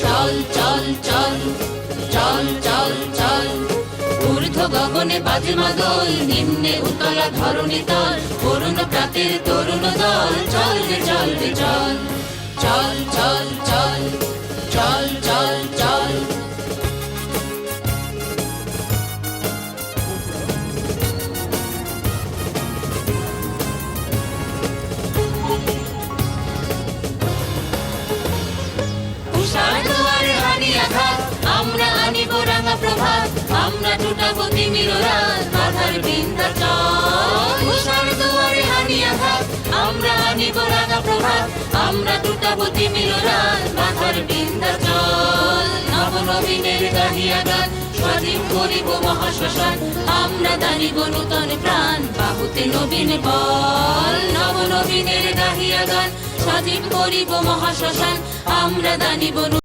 চল চল চল চল চল চল ঊর্ধ্ব গগনে বাজে মাদল, নিম্নে উতলা ধরণী তল, করুণ প্রাতের তরুণ দল, চল রে চল রে চল চল চল চল চল চল চল। উষার দুয়ারে হানি আঘাত, আমরা আনিব রাঙা প্রভাত, আমরা টুটাবো তিমির রাত, বাধার বিন্ধ্যাচল। উষার দুয়ারে হানি আঘাত, আমরা আনিব রাঙা প্রভাত, আমরা টুটাবো তিমির রাত, বাধার বিন্ধ্যাচল। নবনবীনের গাহিয়া গান, স্বাধীন করিব মহাশ্মশান, আমরা দানিব নূতন প্রাণ, বাহুতে নবীন বল। নবনবীনের গাহিয়া গান, স্বাধীন করিব মহাশ্মশান, আমরা দানিব